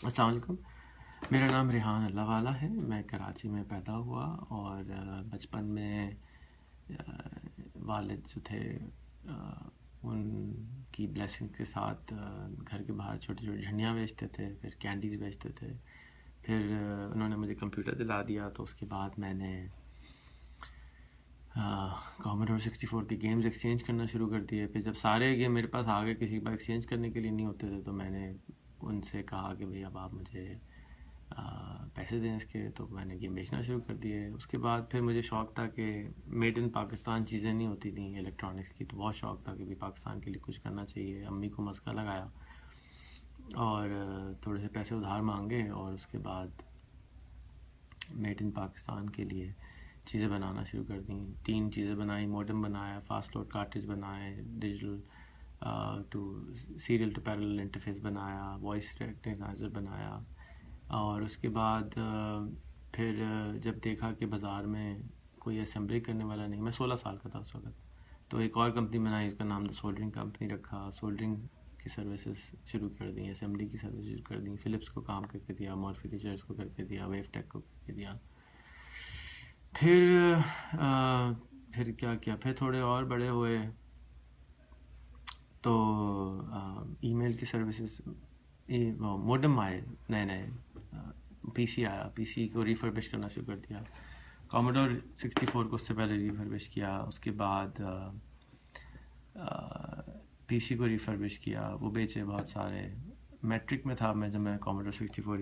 السلام علیکم. میرا نام ریحان اللہ والا ہے. میں کراچی میں پیدا ہوا اور بچپن میں والد جو تھے ان کی بلیسنگ کے ساتھ گھر کے باہر چھوٹی چھوٹی جھنڈیاں بیچتے تھے, پھر کینڈیز بیچتے تھے. پھر انہوں نے مجھے کمپیوٹر دلا دیا, تو اس کے بعد میں نے کوموڈور 64 کے گیمز ایکسچینج کرنا شروع کر دیے. پھر جب سارے گیم میرے پاس آ گئے, کسی پر ایکسچینج کرنے کے لیے نہیں ہوتے تھے, تو میں نے ان سے کہا کہ بھئی اب آپ مجھے پیسے دیں اس کے. تو میں نے گیم بیچنا شروع کر دیے. اس کے بعد پھر مجھے شوق تھا کہ میڈ ان پاکستان چیزیں نہیں ہوتی تھیں الیکٹرانکس کی, تو بہت شوق تھا کہ بھی پاکستان کے لیے کچھ کرنا چاہیے. امی کو مسئلہ لگایا اور تھوڑے سے پیسے ادھار مانگے, اور اس کے بعد میڈ ان پاکستان کے لیے چیزیں بنانا شروع کر دیں. 3 چیزیں بنائیں, موڈم بنایا, فاسٹ لوڈ کارٹریج بنائے, digital to serial to parallel interface بنایا, وائس ریکگنائزر بنایا. اور اس کے بعد پھر جب دیکھا کہ بازار میں کوئی اسمبلی کرنے والا نہیں, میں 16 سال کا تھا اس وقت, تو ایک اور کمپنی بنائی, اس کا نام سولڈرنگ کمپنی رکھا. سولڈرنگ کی سروسز شروع کر دیں, اسمبلی کی سروس شروع کر دیں. فلپس کو کام کر کے دیا, مورفی ریچرز کو کر کے دیا, ویو ٹیک کو کر کے دیا. پھر کیا کیا, پھر تھوڑے اور بڑے ہوئے تو ای میل کی سروسز, موڈم آئے نئے نئے, پی سی آیا, پی سی کو ریفربش کرنا شروع کر دیا. کوموڈور 64 کو اس سے پہلے ریفربش کیا. اس کے بعد پی سی کو ریفربش کیا, وہ بیچے بہت سارے. میٹرک میں تھا میں جب میں کوموڈور 64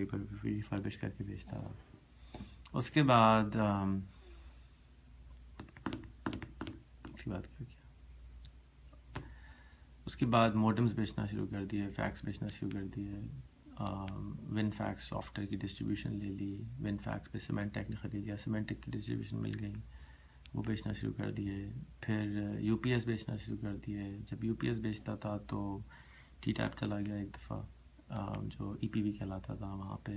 ریفربش کر کے بیچتا تھا. اس کے بعد اس کے بعد موڈمز بیچنا شروع کر دیے, فیکس بیچنا شروع کر دیے. ون فیکس سافٹ ویئر کی ڈسٹریبیوشن لے لی, ون فیکس پہ سیمنٹیک نے خرید لیا, سیمنٹیک کی ڈسٹریبیوشن مل گئی, وہ بیچنا شروع کر دیے. پھر یو پی ایس بیچنا شروع کر دیے. جب یو پی ایس بیچتا تھا تو ٹی ٹیپ چلا گیا ایک دفعہ, جو ای پی وی کہلاتا تھا, وہاں پہ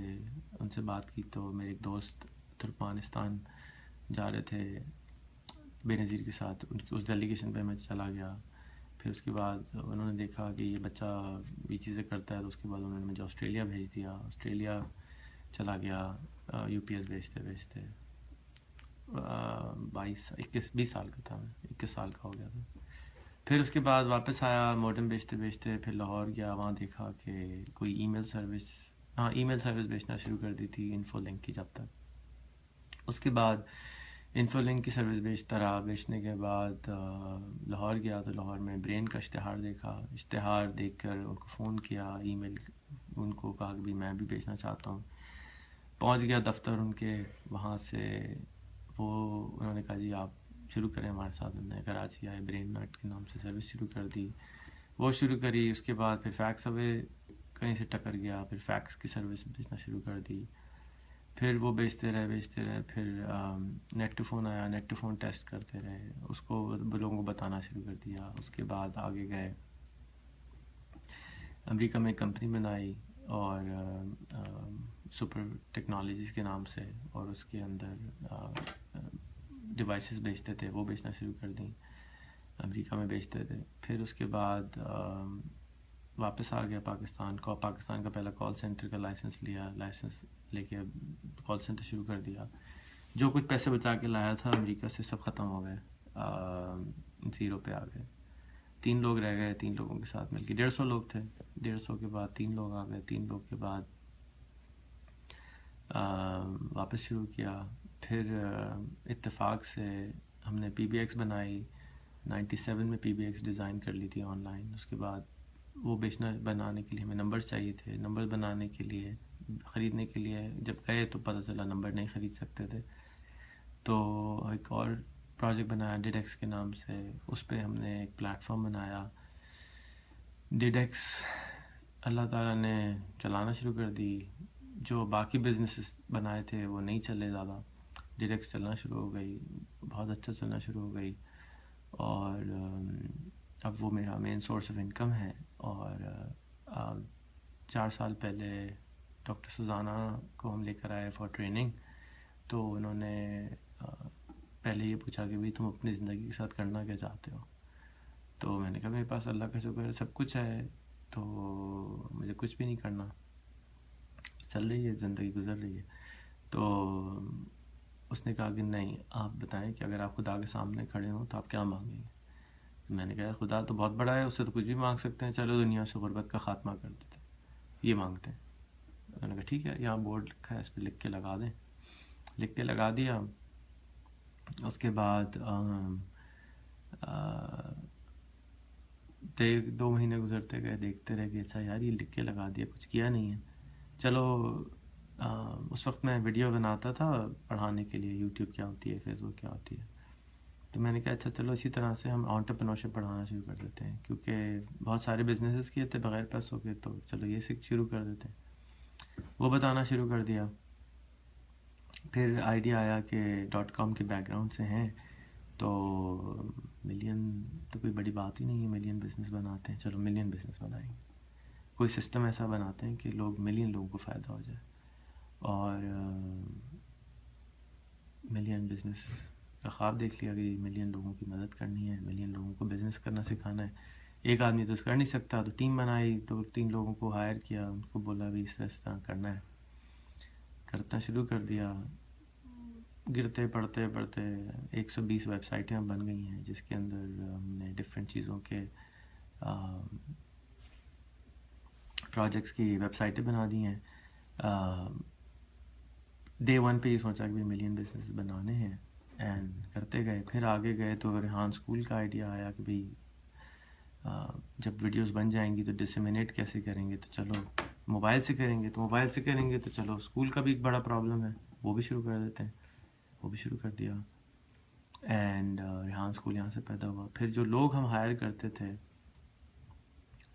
ان سے بات کی تو میرے ایک دوست ترکمانستان جا رہے تھے بے نظیر کے ساتھ, ان کی اس ڈیلیگیشن پہ میں چلا گیا. پھر اس کے بعد انہوں نے دیکھا کہ یہ بچہ یہ چیزیں کرتا ہے, تو اس کے بعد انہوں نے مجھے آسٹریلیا بھیج دیا. آسٹریلیا چلا گیا یو پی ایس بیچتے بیچتے. 20 سال کا تھا میں, 21 سال کا ہو گیا تھا. پھر اس کے بعد واپس آیا موڈم بیچتے بیچتے, پھر لاہور گیا, وہاں دیکھا کہ کوئی ای میل سروس, ای میل سروس بیچنا شروع کر دی تھی انفو لنک کی جب تک. اس کے بعد انفو لنک کی سروس بیچتا رہا. بیچنے کے بعد لاہور گیا تو لاہور میں برین کا اشتہار دیکھا. اشتہار دیکھ کر ان کو فون کیا, ای میل ان کو کہا کہ بھی میں بھی بیچنا چاہتا ہوں. پہنچ گیا دفتر ان کے, وہاں سے انہوں نے کہا جی آپ شروع کریں ہمارے ساتھ. میں کراچی آئے, برین نٹ کے نام سے سروس شروع کر دی, وہ شروع کری. اس کے بعد پھر فیکس اوے کہیں سے ٹکر گیا, پھر فیکس کی سروس بیچنا شروع کر دی. پھر وہ بیچتے رہے. پھر نیٹ ٹو فون آیا, نیٹ ٹو فون ٹیسٹ کرتے رہے, اس کو لوگوں کو بتانا شروع کر دیا. اس کے بعد آگے گئے, امریکہ میں ایک کمپنی بنائی اور سپر ٹیکنالوجیز کے نام سے, اور اس کے اندر ڈیوائسز بیچتے تھے, وہ بیچنا شروع کر دیں. امریکہ میں بیچتے تھے. پھر اس کے بعد واپس آ گیا پاکستان کو. پاکستان کا پہلا کال سینٹر کا لائسنس لیا, لائسنس لے کے کال سینٹر شروع کر دیا. جو کچھ پیسے بچا کے لایا تھا امریکہ سے سب ختم ہو گئے, زیرو پہ آ گئے. 3 لوگ رہ گئے, 3 لوگوں کے ساتھ مل کے 150 لوگ تھے. 150 کے بعد 3 لوگ آ گئے. 3 لوگ کے بعد واپس شروع کیا. پھر اتفاق سے ہم نے پی بی ایکس بنائی. 97 میں پی بی ایکس ڈیزائن کر لی تھی آن لائن. اس کے بعد وہ بنانے کے لیے ہمیں نمبرز چاہیے تھے. نمبر بنانے کے لیے, خریدنے کے لیے جب گئے تو پتہ چلا نمبر نہیں خرید سکتے تھے. تو ایک اور پروجیکٹ بنایا ڈیڈیکس کے نام سے. اس پہ ہم نے ایک پلیٹ فارم بنایا. ڈیڈیکس اللہ تعالیٰ نے چلانا شروع کر دی. جو باقی بزنسز بنائے تھے وہ نہیں چلے زیادہ, ڈیڈیکس چلنا شروع ہو گئی, بہت اچھا چلنا شروع ہو گئی. اور اب وہ میرا مین سورس آف انکم ہے. اور 4 سال پہلے ڈاکٹر سوزانہ کو ہم لے کر آئے فار ٹریننگ. تو انہوں نے پہلے یہ پوچھا کہ بھئی تم اپنی زندگی کے ساتھ کرنا کیا چاہتے ہو. تو میں نے کہا میرے پاس اللہ کا شکر ہے سب کچھ ہے, تو مجھے کچھ بھی نہیں کرنا, چل رہی ہے, زندگی گزر رہی ہے. تو اس نے کہا کہ نہیں, آپ بتائیں کہ اگر آپ خدا کے سامنے کھڑے ہوں تو آپ کیا مانگیں گے. تو میں نے کہا خدا تو بہت بڑا ہے, اس سے تو کچھ بھی مانگ سکتے ہیں, چلو دنیا سے غربت کا خاتمہ کر دیتے ہیں, یہ مانگتے ہیں. میں نے کہا ٹھیک ہے, یہاں بورڈ لکھا ہے, اس پہ لکھ کے لگا دیں. لکھ کے لگا دیا. اس کے بعد 2 مہینے گزرتے گئے, دیکھتے رہ کہ اچھا یار یہ لکھ کے لگا دیا, کچھ کیا نہیں ہے. چلو اس وقت میں ویڈیو بناتا تھا پڑھانے کے لیے, یوٹیوب کیا ہوتی ہے, فیس بک کیا ہوتی ہے. تو میں نے کہا اچھا چلو اسی طرح سے ہم انٹرپرینورشپ پڑھانا شروع کر دیتے ہیں, کیونکہ بہت سارے بزنسز کیے تھے بغیر پیسوں کے, تو چلو یہ شروع کر دیتے ہیں. وہ بتانا شروع کر دیا. پھر آئیڈیا آیا کہ .com کے بیک گراؤنڈ سے ہیں, تو ملین تو کوئی بڑی بات ہی نہیں ہے, ملین بزنس بناتے ہیں, چلو ملین بزنس بنائیں گے. کوئی سسٹم ایسا بناتے ہیں کہ ملین لوگوں کو فائدہ ہو جائے. اور ملین بزنس کا خواب دیکھ لیا کہ ملین لوگوں کی مدد کرنی ہے, ملین لوگوں کو بزنس کرنا سکھانا ہے. ایک آدمی تو کر نہیں سکتا, تو ٹیم بنائی, 2-3 لوگوں کو ہائر کیا, ان کو بولا بھی اس طرح کرنا ہے. کرنا شروع کر دیا. گرتے پڑھتے 120 ویب سائٹیں بن گئی ہیں, جس کے اندر ہم نے ڈفرینٹ چیزوں کے پروجیکٹس کی ویب سائٹیں بنا دی ہیں. Day 1 پہ یہ سوچا کہ ملین بزنس بنانے ہیں, اینڈ کرتے گئے. پھر آگے گئے تو ریحان اسکول کا آئیڈیا آیا کہ بھئی جب ویڈیوز بن جائیں گی تو ڈسیمینیٹ کیسے کریں گے, تو چلو موبائل سے کریں گے. تو موبائل سے کریں گے تو چلو اسکول کا بھی ایک بڑا پرابلم ہے, وہ بھی شروع کر دیتے ہیں. وہ بھی شروع کر دیا, اینڈ ریحان اسکول یہاں سے پیدا ہوا. پھر جو لوگ ہم ہائر کرتے تھے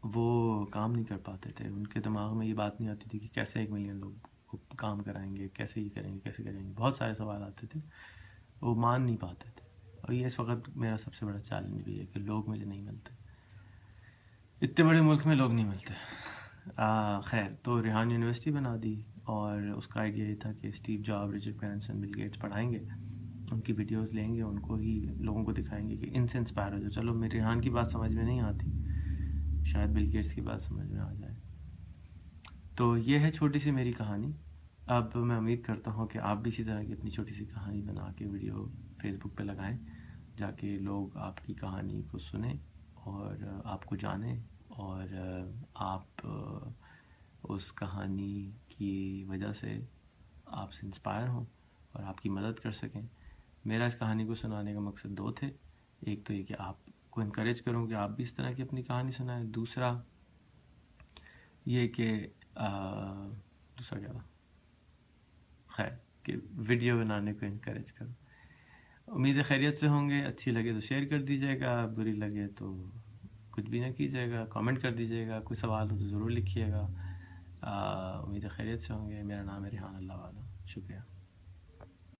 وہ کام نہیں کر پاتے تھے, ان کے دماغ میں یہ بات نہیں آتی تھی کہ کیسے 1 ملین لوگ کو کام کرائیں گے, کیسے یہ کریں گے, کیسے کریں گے. بہت سارے سوال آتے تھے, وہ مان نہیں پاتے تھے. اور یہ اس وقت میرا سب سے بڑا چیلنج بھی ہے کہ لوگ مجھے نہیں ملتے, اتنے بڑے ملک میں لوگ نہیں ملتے. خیر, تو ریحان یونیورسٹی بنا دی, اور اس کا آئیڈیا یہ تھا کہ Steve Job, Richard Branson, Bill Gates پڑھائیں گے, ان کی ویڈیوز لیں گے, ان کو ہی لوگوں کو دکھائیں گے کہ ان سے انسپائر ہو جائے. چلو میرے ریحان کی بات سمجھ میں نہیں آتی, شاید بل گیٹس کی بات سمجھ میں آ جائے. تو یہ ہے چھوٹی سی میری کہانی. اب میں امید کرتا ہوں کہ آپ بھی اسی طرح کی اپنی چھوٹی سی کہانی بنا کے ویڈیو فیس بک پہ لگائیں, جا کے لوگ آپ کی کہانی کو سنیں اور آپ کو جانیں, اور آپ اس کہانی کی وجہ سے آپ سے انسپائر ہوں اور آپ کی مدد کر سکیں. میرا اس کہانی کو سنانے کا مقصد 2 تھے. ایک تو یہ کہ آپ کو انکریج کروں کہ آپ بھی اس طرح کی اپنی کہانی سنائیں. دوسرا یہ کہ دوسرا کیا تھا, خیر, کہ ویڈیو بنانے کو انکریج کروں. امید ہے خیریت سے ہوں گے. اچھی لگے تو شیئر کر دیجیے گا, بری لگے تو کچھ بھی نہ کیجیے گا, کامنٹ کر دیجیے گا. کوئی سوال ہو تو ضرور لکھیے گا. امید ہے خیریت سے ہوں گے. میرا نام ہے ریحان اللہ والا. شکریہ.